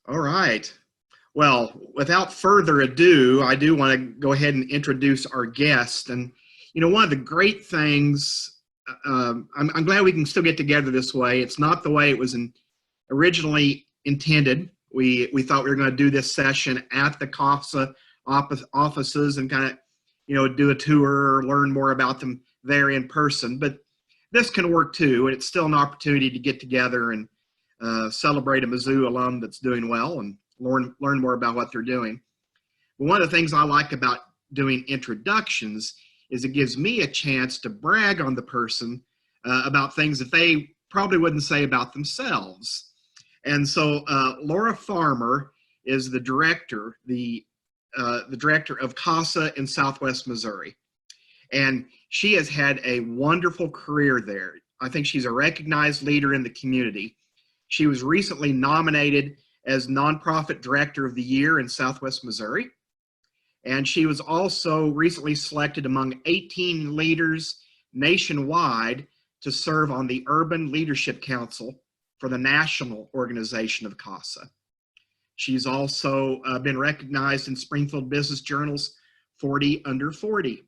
All right. Well, without further ado, I do want to go ahead and introduce our guest. And, one of the great things, I'm glad we can still get together this way. It's not the way it was originally intended. We thought we were going to do this session at the CASA offices and kind of, do a tour, learn more about them there in person. But this can work too, and it's still an opportunity to get together and celebrate a Mizzou alum that's doing well and learn more about what they're doing. But one of the things I like about doing introductions is it gives me a chance to brag on the person about things that they probably wouldn't say about themselves. And so Laura Farmer is the director of CASA in Southwest Missouri. And she has had a wonderful career there. I think she's a recognized leader in the community. She was recently nominated as Nonprofit Director of the Year in Southwest Missouri. And she was also recently selected among 18 leaders nationwide to serve on the Urban Leadership Council for the national organization of CASA. She's also been recognized in Springfield Business Journal's 40 Under 40.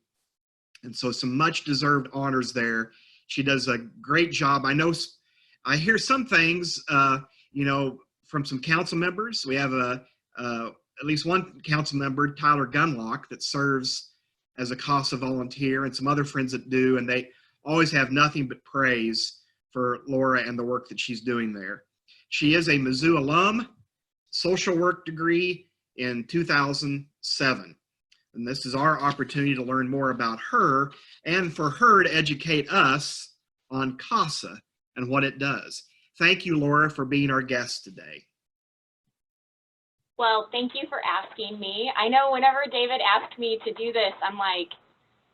And so some much deserved honors there. She does a great job. I hear some things, from some council members. We have at least one council member, Tyler Gunlock, that serves as a CASA volunteer, and some other friends that do, and they always have nothing but praise for Laura and the work that she's doing there. She is a Mizzou alum, social work degree in 2007. And this is our opportunity to learn more about her and for her to educate us on CASA and what it does. Thank you, Laura, for being our guest today. Well, thank you for asking me. I know whenever David asked me to do this, I'm like,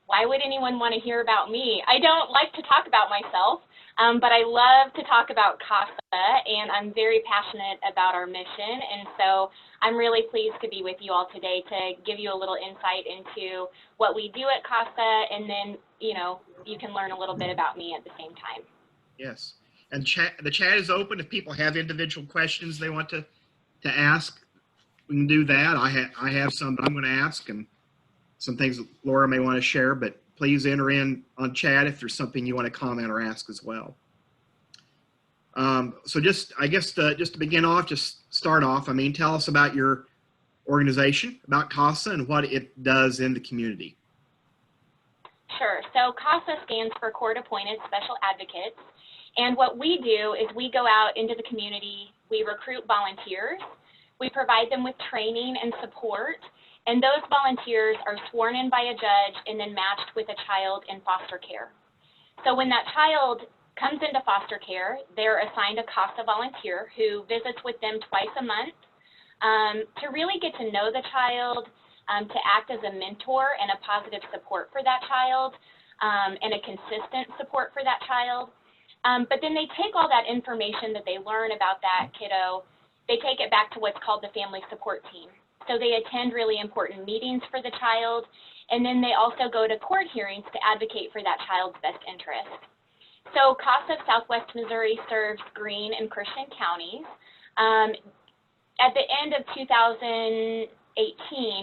why would anyone want to hear about me? I don't like to talk about myself, but I love to talk about CASA, and I'm very passionate about our mission. And so I'm really pleased to be with you all today to give you a little insight into what we do at CASA, and then, you can learn a little bit about me at the same time. Yes. And the chat is open. If people have individual questions they want to ask, we can do that. I have some that I'm going to ask, and some things that Laura may want to share, but please enter in on chat if there's something you want to comment or ask as well. So just to begin off, start off, tell us about your organization, about CASA, and what it does in the community. Sure. So CASA stands for Court Appointed Special Advocates. And what we do is we go out into the community, we recruit volunteers, we provide them with training and support, and those volunteers are sworn in by a judge and then matched with a child in foster care. So when that child comes into foster care, they're assigned a CASA volunteer who visits with them twice a month to really get to know the child, to act as a mentor and a positive support for that child, and a consistent support for that child. But then they take all that information that they learn about that kiddo, they take it back to what's called the family support team. So they attend really important meetings for the child, and then they also go to court hearings to advocate for that child's best interest. So CASA of Southwest Missouri serves Greene and Christian counties. At the end of 2018,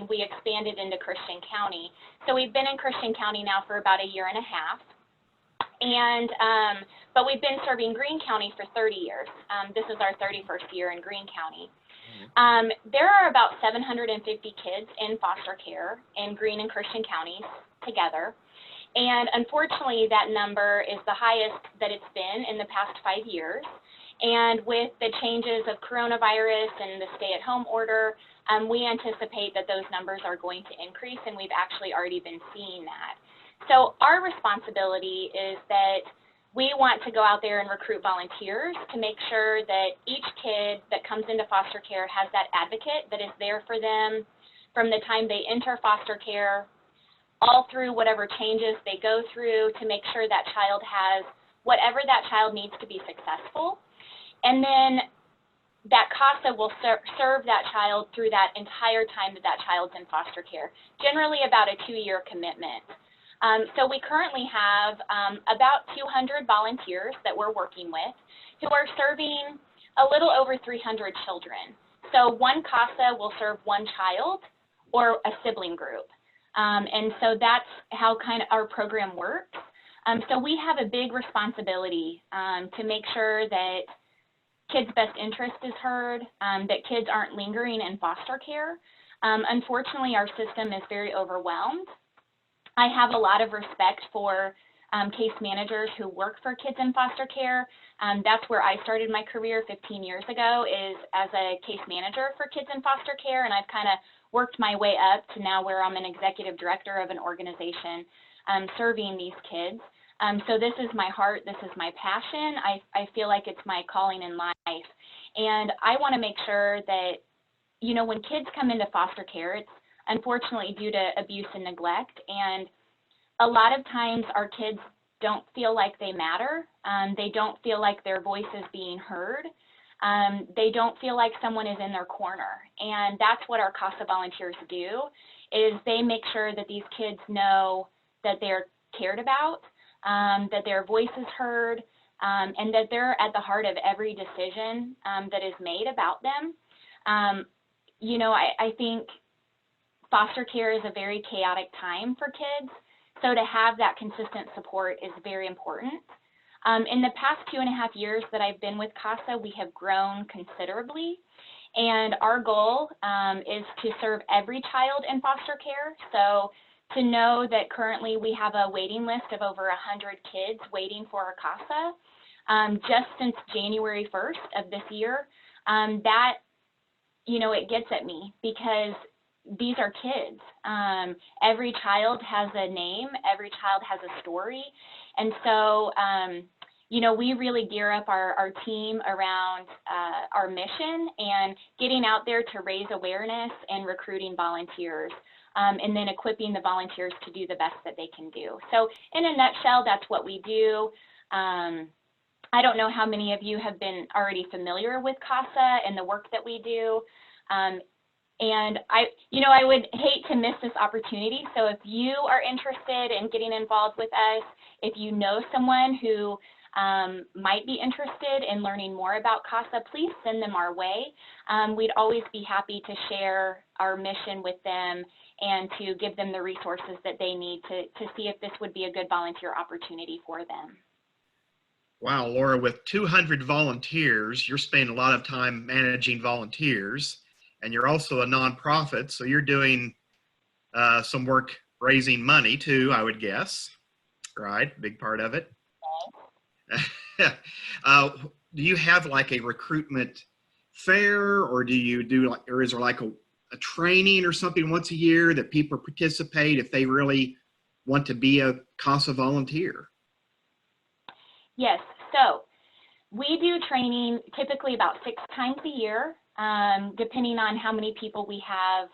we expanded into Christian County. So we've been in Christian County now for about a year and a half. But we've been serving Greene County for 30 years. This is our 31st year in Greene County. There are about 750 kids in foster care in Greene and Christian counties together. And unfortunately, that number is the highest that it's been in the past 5 years. And with the changes of coronavirus and the stay-at-home order, we anticipate that those numbers are going to increase, and we've actually already been seeing that. So our responsibility is that we want to go out there and recruit volunteers to make sure that each kid that comes into foster care has that advocate that is there for them from the time they enter foster care, all through whatever changes they go through, to make sure that child has whatever that child needs to be successful. And then that CASA will serve that child through that entire time that that child's in foster care, generally about a 2-year commitment. So we currently have about 200 volunteers that we're working with who are serving a little over 300 children. So one CASA will serve one child or a sibling group. And so that's how kind of our program works. So we have a big responsibility to make sure that kids' best interest is heard, that kids aren't lingering in foster care. Unfortunately, our system is very overwhelmed. I have a lot of respect for case managers who work for kids in foster care. That's where I started my career 15 years ago, is as a case manager for kids in foster care, and I've kind of worked my way up to now where I'm an executive director of an organization serving these kids. So this is my heart, this is my passion. I feel like it's my calling in life. And I want to make sure that, you know, when kids come into foster care, it's unfortunately due to abuse and neglect. And a lot of times our kids don't feel like they matter. They don't feel like their voice is being heard. They don't feel like someone is in their corner. And that's what our CASA volunteers do, is they make sure that these kids know that they're cared about, that their voice is heard, and that they're at the heart of every decision that is made about them. You know, I think foster care is a very chaotic time for kids, so to have that consistent support is very important. In the past 2.5 years that I've been with CASA, we have grown considerably, and our goal is to serve every child in foster care. So to know that currently we have a waiting list of over 100 kids waiting for our CASA just since January 1st of this year, that, you know, it gets at me, because these are kids. Every child has a name, every child has a story. And so, you know, we really gear up our team around our mission and getting out there to raise awareness and recruiting volunteers, and then equipping the volunteers to do the best that they can do. So in a nutshell, that's what we do. I don't know how many of you have been already familiar with CASA and the work that we do. And I would hate to miss this opportunity. So if you are interested in getting involved with us, if you know someone who might be interested in learning more about CASA, please send them our way. We'd always be happy to share our mission with them and to give them the resources that they need to see if this would be a good volunteer opportunity for them. Wow, Laura, with 200 volunteers, you're spending a lot of time managing volunteers, and you're also a nonprofit, so you're doing some work raising money too, I would guess, right? Big part of it. Do you have like a recruitment fair, or do you do like, or is there like a training or something once a year that people participate if they really want to be a CASA volunteer? Yes, so we do training typically about 6 times a year, depending on how many people we have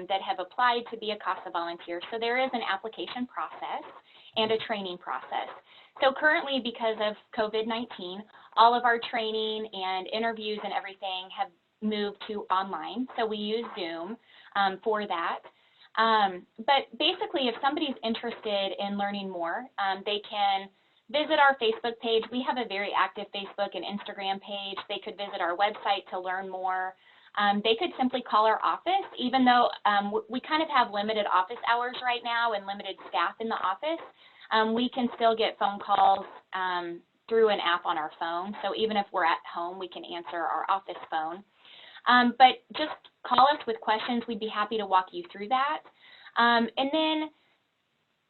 that have applied to be a CASA volunteer. So there is an application process and a training process. So currently, because of COVID-19, all of our training and interviews and everything have moved to online. So we use Zoom for that. But basically, if somebody's interested in learning more, they can visit our Facebook page. We have a very active Facebook and Instagram page. They could visit our website to learn more. They could simply call our office, even though we kind of have limited office hours right now and limited staff in the office. We can still get phone calls through an app on our phone. So even if we're at home, we can answer our office phone. But just call us with questions. We'd be happy to walk you through that. And then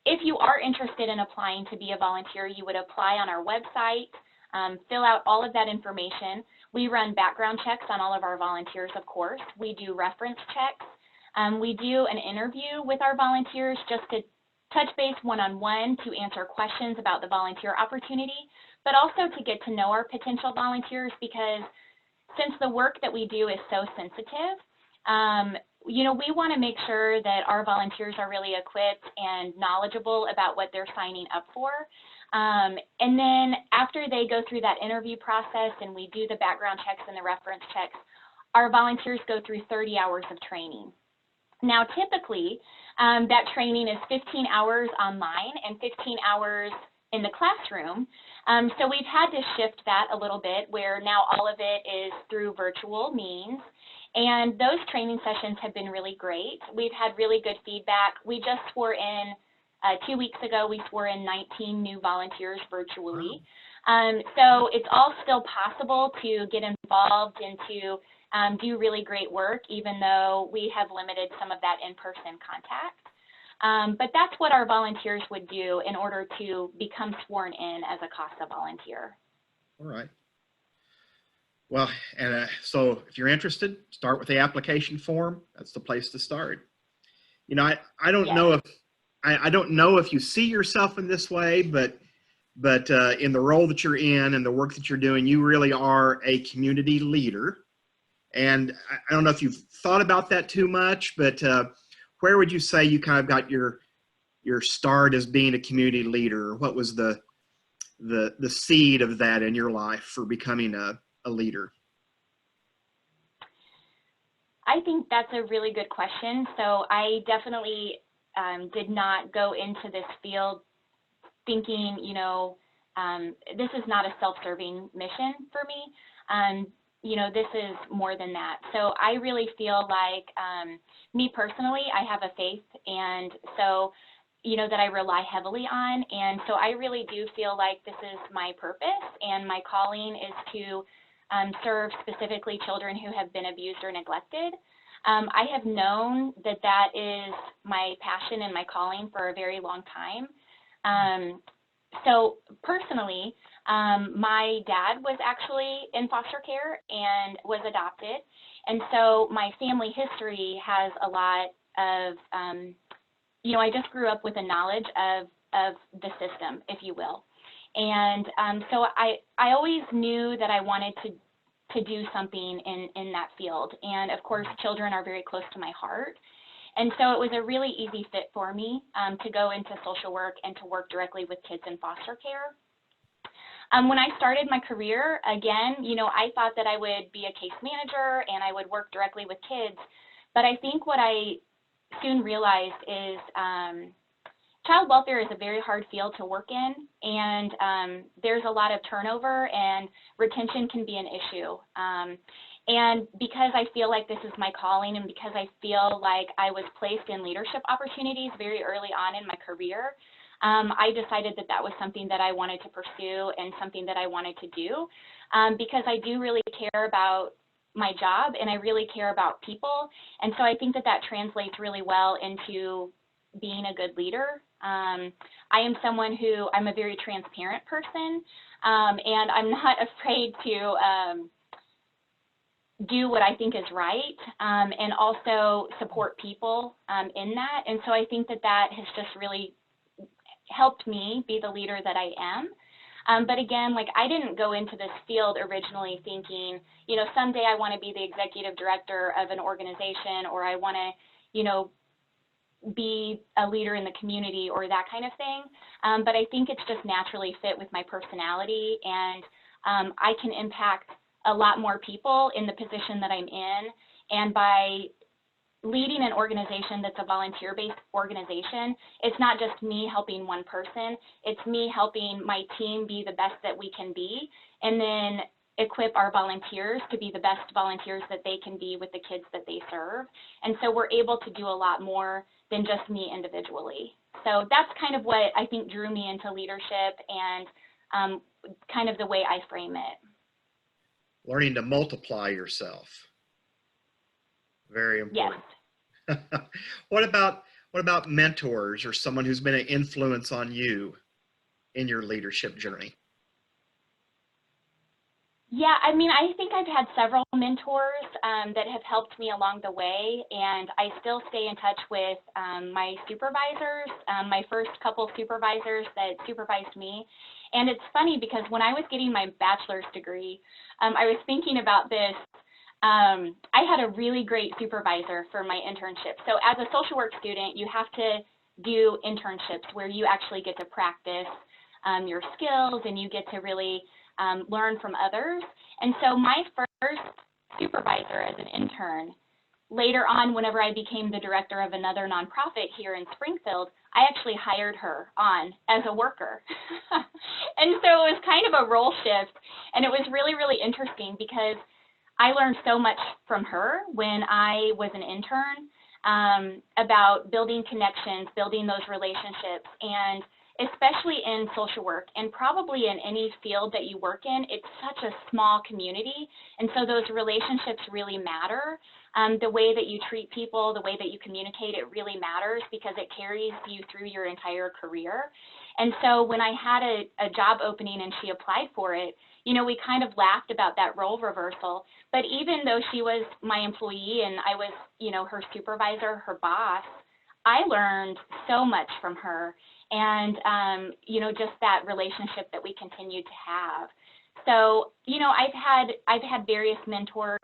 if you are interested in applying to be a volunteer, you would apply on our website, fill out all of that information. We run background checks on all of our volunteers, of course. We do reference checks. We do an interview with our volunteers just to touch base one-on-one to answer questions about the volunteer opportunity, but also to get to know our potential volunteers, because since the work that we do is so sensitive, you know, we want to make sure that our volunteers are really equipped and knowledgeable about what they're signing up for. And then after they go through that interview process and we do the background checks and the reference checks, our volunteers go through 30 hours of training. Now, typically, that training is 15 hours online and 15 hours in the classroom. So we've had to shift that a little bit, where now all of it is through virtual means. And those training sessions have been really great. We've had really good feedback. We just swore in, 2 weeks ago, we swore in 19 new volunteers virtually. So it's all still possible to get involved and to do really great work, even though we have limited some of that in-person contact. But that's what our volunteers would do in order to become sworn in as a CASA volunteer. All right. Well, and so if you're interested, start with the application form. That's the place to start. You know, I don't know if I don't know if you see yourself in this way, but in the role that you're in and the work that you're doing, you really are a community leader. And I don't know if you've thought about that too much, but where would you say you kind of got your start as being a community leader? What was the seed of that in your life for becoming a leader? I think that's a really good question. So I definitely did not go into this field thinking, you know, this is not a self-serving mission for me. You know, this is more than that. So I really feel like, me personally, I have a faith, and so, you know, that I rely heavily on. And so I really do feel like this is my purpose, and my calling is to serve specifically children who have been abused or neglected. I have known that that is my passion and my calling for a very long time. So personally, my dad was actually in foster care and was adopted. And so my family history has a lot of, you know, I just grew up with a knowledge of the system, if you will. And so I always knew that I wanted to do something in that field. And of course, children are very close to my heart. And so it was a really easy fit for me to go into social work and to work directly with kids in foster care. When I started my career, again, you know, I thought that I would be a case manager and I would work directly with kids. But I think what I soon realized is child welfare is a very hard field to work in, and there's a lot of turnover, and retention can be an issue. And because I feel like this is my calling, and because I feel like I was placed in leadership opportunities very early on in my career, I decided that that was something that I wanted to pursue and something that I wanted to do, because I do really care about my job and I really care about people. And so I think that that translates really well into being a good leader. I am someone who, I'm a very transparent person, and I'm not afraid to do what I think is right, and also support people in that. And so I think that that has just really helped me be the leader that I am. But again, like, I didn't go into this field originally thinking, you know, someday I want to be the executive director of an organization, or I want to, you know, be a leader in the community or that kind of thing. But I think it's just naturally fit with my personality, and I can impact a lot more people in the position that I'm in. And by leading an organization that's a volunteer-based organization, it's not just me helping one person, it's me helping my team be the best that we can be, and then equip our volunteers to be the best volunteers that they can be with the kids that they serve. And so we're able to do a lot more than just me individually. So that's kind of what I think drew me into leadership, and kind of the way I frame it. Learning to multiply yourself. Very important. Yes. What about mentors or someone who's been an influence on you in your leadership journey? Yeah, I mean, I think I've had several mentors that have helped me along the way, and I still stay in touch with my supervisors, my first couple supervisors that supervised me. And it's funny because when I was getting my bachelor's degree, I was thinking about this. I had a really great supervisor for my internship. So as a social work student, you have to do internships where you actually get to practice your skills, and you get to really learn from others. And so my first supervisor as an intern, later on, whenever I became the director of another nonprofit here in Springfield, I actually hired her on as a worker. And so it was kind of a role shift, and it was really, really interesting because I learned so much from her when I was an intern about building connections, building those relationships, and especially in social work and probably in any field that you work in, it's such a small community. And so those relationships really matter. The way that you treat people, the way that you communicate, it really matters because it carries you through your entire career. And so when I had a job opening and she applied for it, you know, we kind of laughed about that role reversal. But even though she was my employee and I was, you know, her supervisor, her boss, I learned so much from her. And, you know, just that relationship that we continued to have. So, you know, I've had various mentors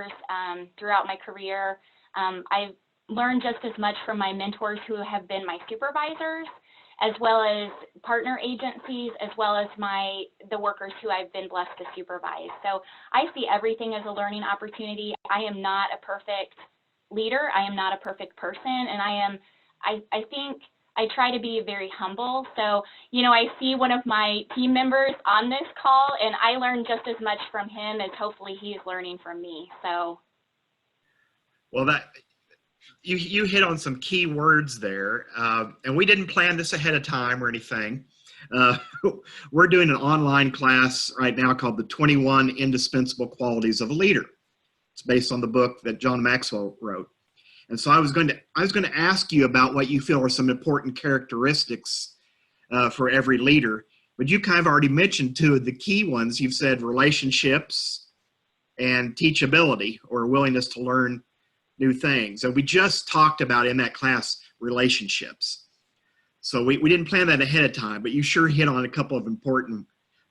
throughout my career. I've learned just as much from my mentors who have been my supervisors, as well as partner agencies, as well as the workers who I've been blessed to supervise. So I see everything as a learning opportunity. I am not a perfect leader. I am not a perfect person, and I think I try to be very humble. So, you know, I see one of my team members on this call, and I learn just as much from him as hopefully he's learning from me. So, well, that you hit on some key words there, and we didn't plan this ahead of time or anything. We're doing an online class right now called The 21 Indispensable Qualities of a Leader. It's based on the book that John Maxwell wrote. And so I was going to ask you about what you feel are some important characteristics for every leader, but you kind of already mentioned two of the key ones. You've said relationships and teachability, or willingness to learn new things. And we just talked about in that class relationships. So we didn't plan that ahead of time, but you sure hit on a couple of important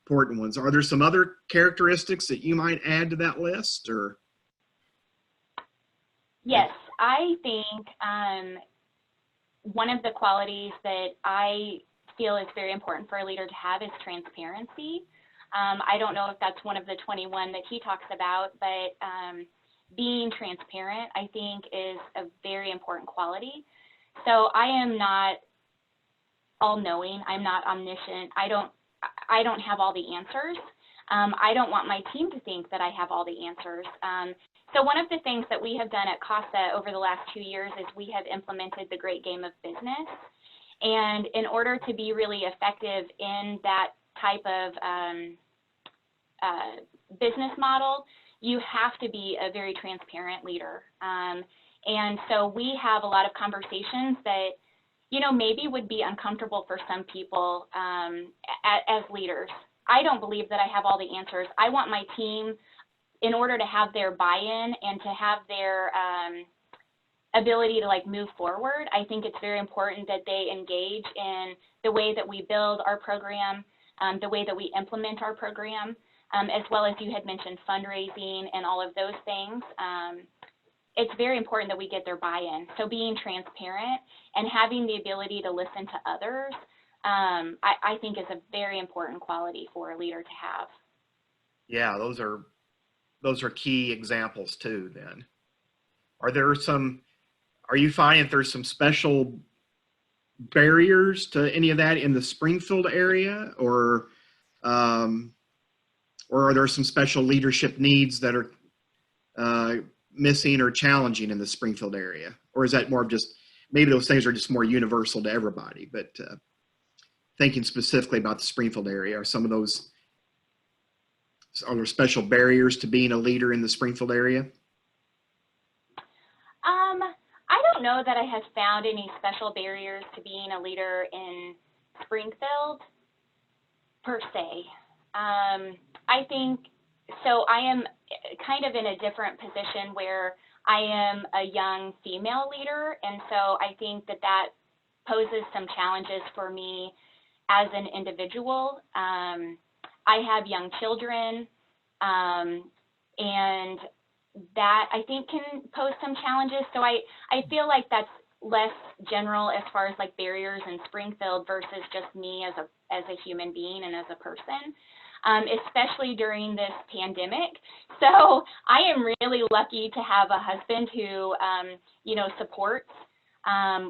ones. Are there some other characteristics that you might add to that list, or? Yes. I think one of the qualities that I feel is very important for a leader to have is transparency. I don't know if that's one of the 21 that he talks about, but being transparent, I think, is a very important quality. So I am not all-knowing. I'm not omniscient. I don't have all the answers. I don't want my team to think that I have all the answers. So one of the things that we have done at CASA over the last 2 years is we have implemented the Great Game of Business. And in order to be really effective in that type of business model, you have to be a very transparent leader. And so we have a lot of conversations that, you know, maybe would be uncomfortable for some people as leaders. I don't believe that I have all the answers. I want my team, in order to have their buy-in and to have their ability to like move forward, I think it's very important that they engage in the way that we build our program, the way that we implement our program, as well as you had mentioned fundraising and all of those things. It's very important that we get their buy-in. So being transparent and having the ability to listen to others, I think is a very important quality for a leader to have. Yeah, those are key examples too, then. Are you finding that there's some special barriers to any of that in the Springfield area, or are there some special leadership needs that are missing or challenging in the Springfield area? Or is that more of just, maybe those things are just more universal to everybody, but thinking specifically about the Springfield area, are there special barriers to being a leader in the Springfield area? I don't know that I have found any special barriers to being a leader in Springfield per se. I think, so I am kind of in a different position where I am a young female leader, and so I think that poses some challenges for me as an individual. I have young children, and that I think can pose some challenges. So I feel like that's less general as far as like barriers in Springfield versus just me as a human being and as a person, especially during this pandemic. So I am really lucky to have a husband who, you know, supports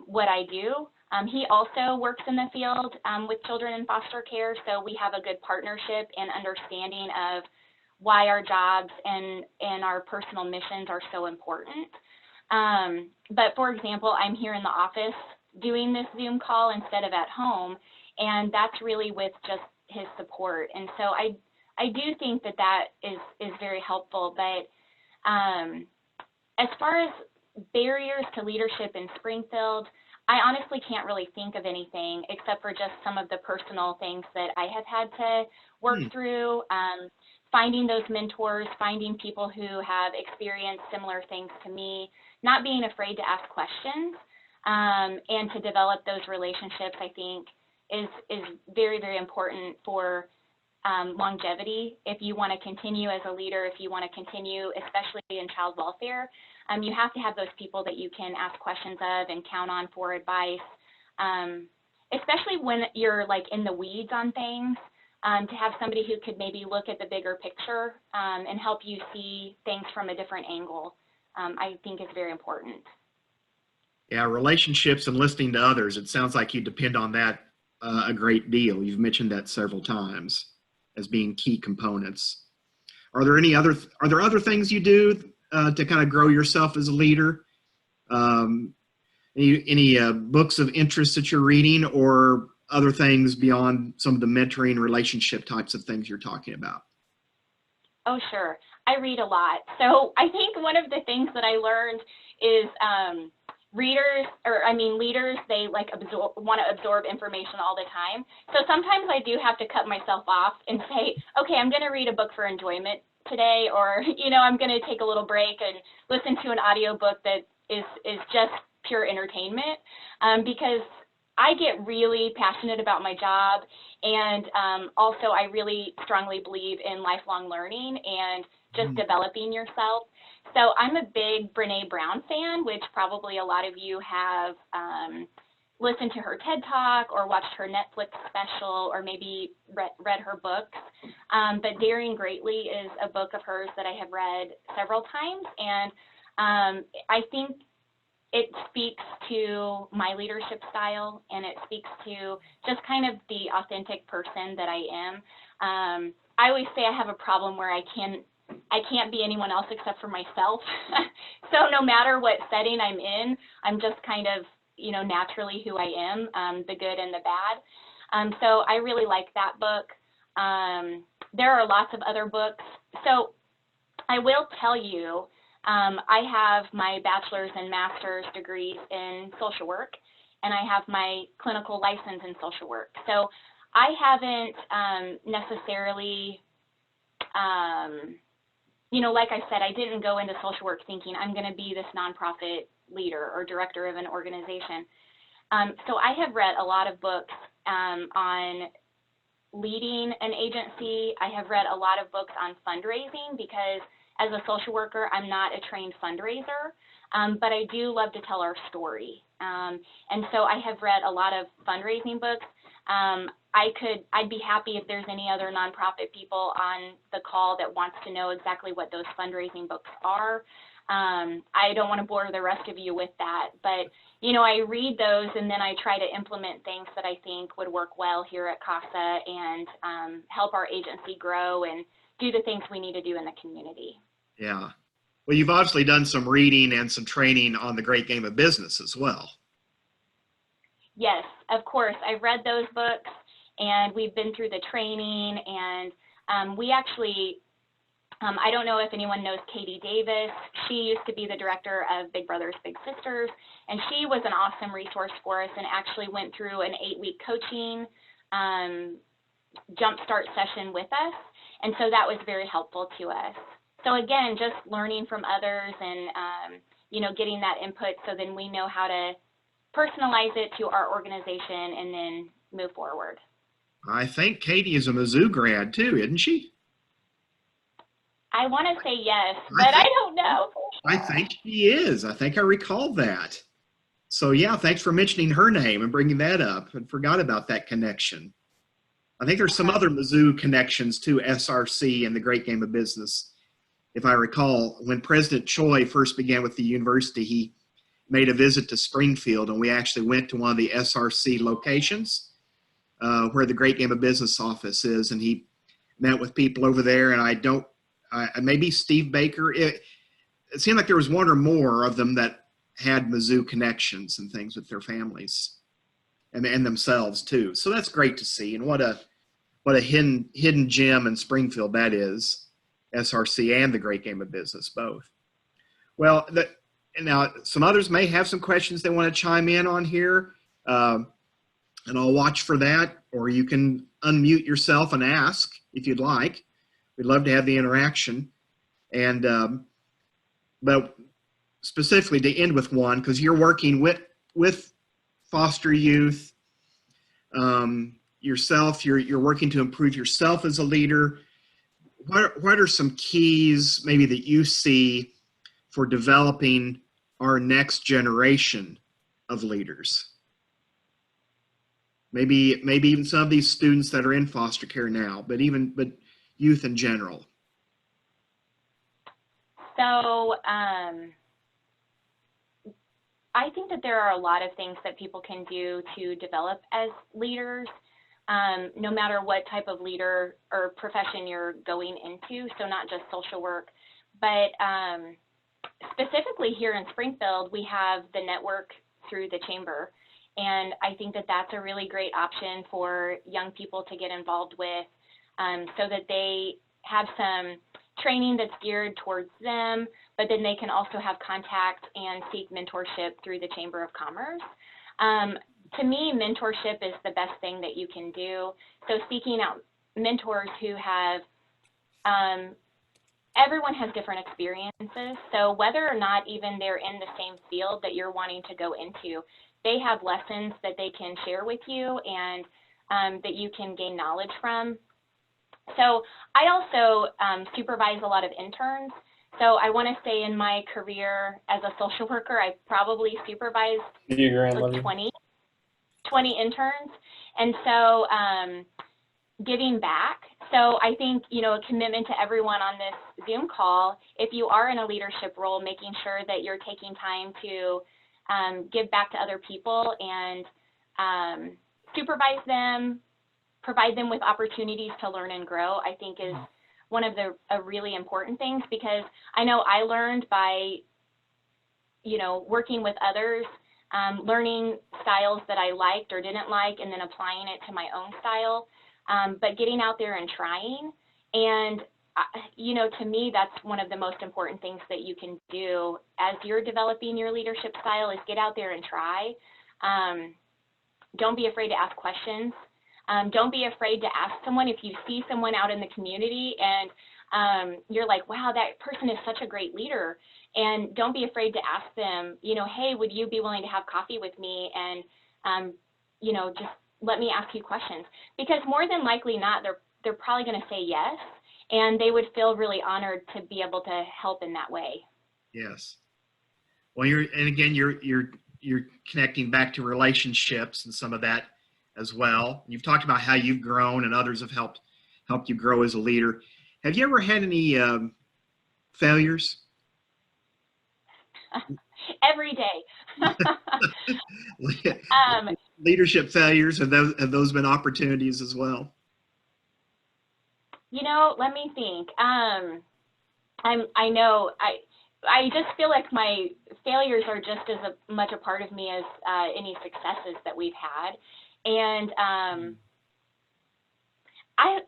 what I do. He also works in the field with children in foster care, so we have a good partnership and understanding of why our jobs and our personal missions are so important. But for example, I'm here in the office doing this Zoom call instead of at home, and that's really with just his support. And so I do think that that is very helpful. But as far as barriers to leadership in Springfield, I honestly can't really think of anything except for just some of the personal things that I have had to work through, finding those mentors, finding people who have experienced similar things to me, not being afraid to ask questions, and to develop those relationships, I think is very, very important for longevity. If you want to continue as a leader, if you want to continue, especially in child welfare, you have to have those people that you can ask questions of and count on for advice, especially when you're like in the weeds on things, to have somebody who could maybe look at the bigger picture and help you see things from a different angle, I think is very important. Yeah, relationships and listening to others. It sounds like you depend on that a great deal. You've mentioned that several times as being key components. Are there other things you do to kind of grow yourself as a leader? Any books of interest that you're reading, or other things beyond some of the mentoring relationship types of things you're talking about? Oh, sure. I read a lot. So I think one of the things that I learned is leaders, they like want to absorb information all the time. So sometimes I do have to cut myself off and say, okay, I'm going to read a book for enjoyment today, or, I'm going to take a little break and listen to an audiobook that is just pure entertainment, because I get really passionate about my job, and also I really strongly believe in lifelong learning and just developing yourself. So I'm a big Brené Brown fan, which probably a lot of you have listened to her TED Talk or watched her Netflix special, or maybe read her books. But Daring Greatly is a book of hers that I have read several times, and I think it speaks to my leadership style, and it speaks to just kind of the authentic person that I am. I always say I have a problem where I can't be anyone else except for myself. So no matter what setting I'm in, I'm just kind of, naturally who I am, the good and the bad. So I really like that book. There are lots of other books. So I will tell you, I have my bachelor's and master's degrees in social work, and I have my clinical license in social work. So I haven't necessarily, like I said, I didn't go into social work thinking I'm going to be this nonprofit leader or director of an organization. So I have read a lot of books on leading an agency. I have read a lot of books on fundraising, because as a social worker, I'm not a trained fundraiser, but I do love to tell our story. And so I have read a lot of fundraising books. I'd be happy if there's any other nonprofit people on the call that wants to know exactly what those fundraising books are. I don't want to bore the rest of you with that, but I read those, and then I try to implement things that I think would work well here at CASA and help our agency grow and do the things we need to do in the community. Yeah. Well, you've obviously done some reading and some training on the Great Game of Business as well. Yes, of course. I've read those books, and we've been through the training, and we actually, I don't know if anyone knows Katie Davis. She used to be the director of Big Brothers Big Sisters, and she was an awesome resource for us and actually went through an 8-week coaching jumpstart session with us. And so that was very helpful to us. So again, just learning from others and, getting that input, so then we know how to personalize it to our organization and then move forward. I think Katie is a Mizzou grad too, isn't she? I want to say yes, but I don't know. I think she is. I think I recall that. So yeah, thanks for mentioning her name and bringing that up. I forgot about that connection. I think there's some other Mizzou connections to SRC and the Great Game of Business. If I recall, when President Choi first began with the university, he made a visit to Springfield, and we actually went to one of the SRC locations where the Great Game of Business office is, and he met with people over there, and I don't maybe Steve Baker. It seemed like there was one or more of them that had Mizzou connections and things with their families and themselves too. So that's great to see. And what a hidden gem in Springfield that is, SRC and the Great Game of Business both. Well, now some others may have some questions they want to chime in on here, and I'll watch for that, or you can unmute yourself and ask if you'd like. We'd love to have the interaction. And but specifically to end with one, because you're working with foster youth yourself, you're working to improve yourself as a leader. What are some keys maybe that you see for developing our next generation of leaders? Maybe even some of these students that are in foster care now, but youth in general. So I think that there are a lot of things that people can do to develop as leaders, no matter what type of leader or profession you're going into, so not just social work, but specifically here in Springfield, we have the network through the chamber, and I think that that's a really great option for young people to get involved with, so that they have some training that's geared towards them, but then they can also have contact and seek mentorship through the Chamber of Commerce. To me, mentorship is the best thing that you can do. So seeking out mentors who have, everyone has different experiences. So whether or not even they're in the same field that you're wanting to go into, they have lessons that they can share with you and that you can gain knowledge from. So I also supervise a lot of interns. So I want to say in my career as a social worker, I probably supervised like 20 interns. And so giving back. So I think, a commitment to everyone on this Zoom call, if you are in a leadership role, making sure that you're taking time to give back to other people and supervise them, provide them with opportunities to learn and grow, I think is one of the really important things, because I know I learned by, working with others, learning styles that I liked or didn't like, and then applying it to my own style, but getting out there and trying. And, to me, that's one of the most important things that you can do as you're developing your leadership style is get out there and try. Don't be afraid to ask questions. Don't be afraid to ask someone if you see someone out in the community and you're like, wow, that person is such a great leader. And don't be afraid to ask them, hey, would you be willing to have coffee with me? And, just let me ask you questions. Because more than likely not, they're probably going to say yes. And they would feel really honored to be able to help in that way. Yes. Well, you're connecting back to relationships and some of that as well. You've talked about how you've grown and others have helped you grow as a leader. Have you ever had any failures? Every day. Leadership failures, have those been opportunities as well? Let me think. I just feel like my failures are just as much a part of me as any successes that we've had. And I'm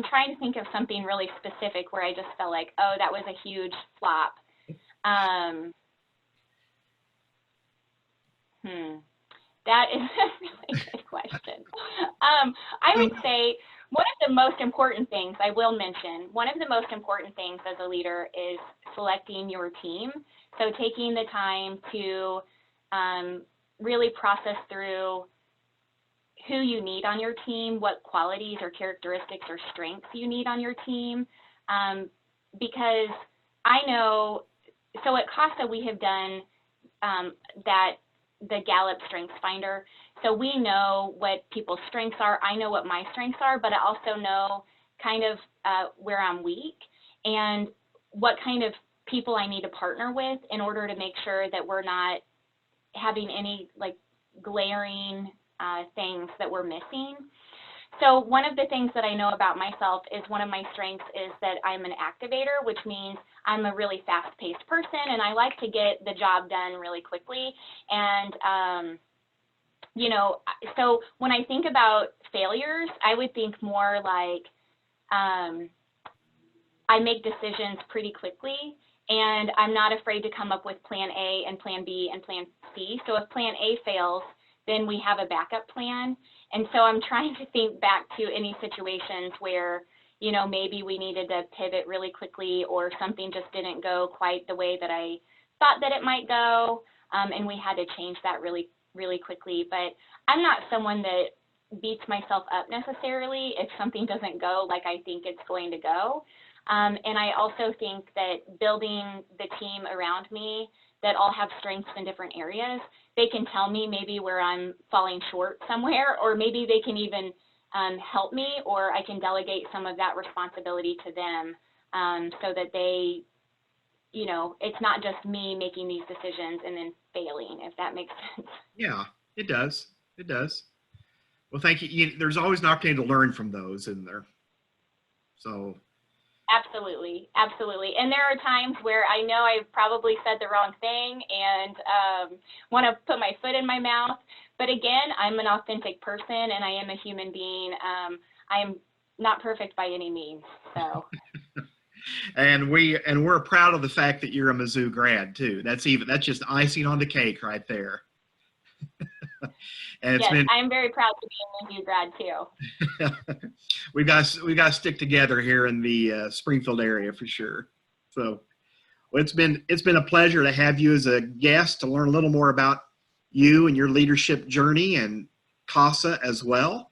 trying to think of something really specific where I just felt like, oh, that was a huge flop. That is a really good question. I would say one of the most important things I will mention, one of the most important things as a leader is selecting your team. So taking the time to really process through who you need on your team, what qualities or characteristics or strengths you need on your team. Because I know, so at CASA we have done the Gallup Strengths Finder. So we know what people's strengths are. I know what my strengths are, but I also know kind of where I'm weak and what kind of people I need to partner with in order to make sure that we're not having any like glaring things that we're missing. So one of the things that I know about myself is one of my strengths is that I'm an activator, which means I'm a really fast-paced person, and I like to get the job done really quickly. And, you know, so when I think about failures, I would think more like I make decisions pretty quickly, and I'm not afraid to come up with plan A and plan B and plan C. So if plan A fails, then we have a backup plan. And so I'm trying to think back to any situations where, you know, maybe we needed to pivot really quickly or something just didn't go quite the way that I thought that it might go, and we had to change that really, really quickly. But I'm not someone that beats myself up necessarily if something doesn't go like I think it's going to go. And I also think that building the team around me that all have strengths in different areas, they can tell me maybe where I'm falling short somewhere, or maybe they can even help me, or I can delegate some of that responsibility to them, so that they, you know, it's not just me making these decisions and then failing, if that makes sense. Yeah, it does. It does. Well, thank you. There's always an opportunity to learn from those in there. So. Absolutely, absolutely. And there are times where I know I've probably said the wrong thing and want to put my foot in my mouth. But again, I'm an authentic person and I am a human being. I'm not perfect by any means. So. And we're proud of the fact that you're a Mizzou grad too. That's just icing on the cake right there. And yes, I'm very proud to be a Mizzou grad too. we got to stick together here in the Springfield area for sure. So, well, it's been a pleasure to have you as a guest to learn a little more about you and your leadership journey and CASA as well.